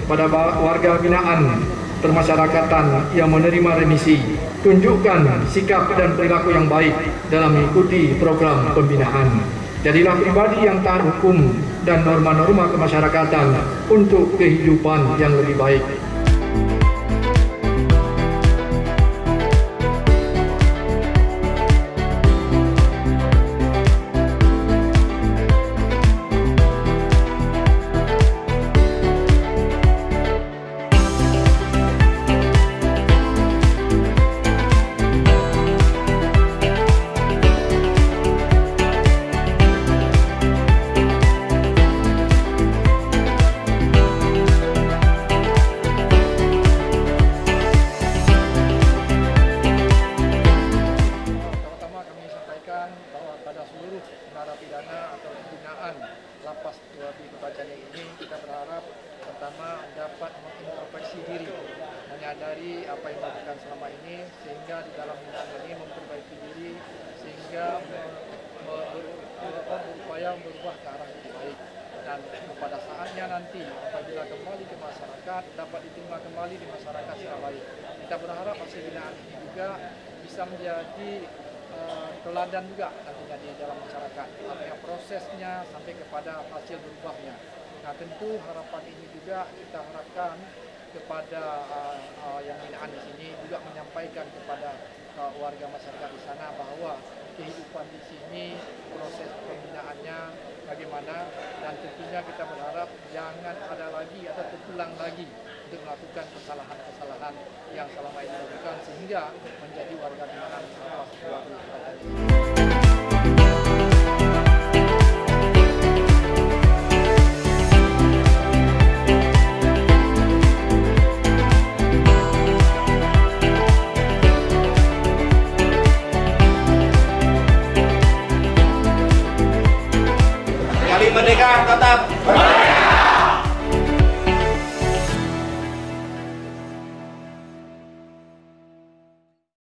pada warga binaan permasyarakatan yang menerima remisi. Tunjukkan sikap dan perilaku yang baik dalam mengikuti program pembinaan. Jadilah pribadi yang taat hukum dan norma-norma kemasyarakatan untuk kehidupan yang lebih baik. Bahwa pada seluruh narapidana atau pembinaan lapas di Kepanjen ini, kita berharap pertama dapat mengintrospeksi diri, menyadari apa yang dilakukan selama ini, sehingga di dalam bidang ini memperbaiki diri, sehingga berupaya berubah ke arah yang baik. Dan pada saatnya nanti apabila kembali ke masyarakat dapat diterima kembali di masyarakat secara baik. Kita berharap hasil binaan ini juga bisa menjadi teladan juga nantinya di dalam masyarakat, artinya prosesnya sampai kepada hasil berubahnya. Nah, tentu harapan ini juga kita harapkan kepada yang binaan di sini juga menyampaikan kepada warga masyarakat di sana bahwa kehidupan di sini, proses pembinaannya bagaimana, dan tentunya kita berharap jangan ada lagi atau terulang lagi untuk melakukan kesalahan-kesalahan yang selama ini dilakukan sehingga menjadi warga binaan lapas 2B.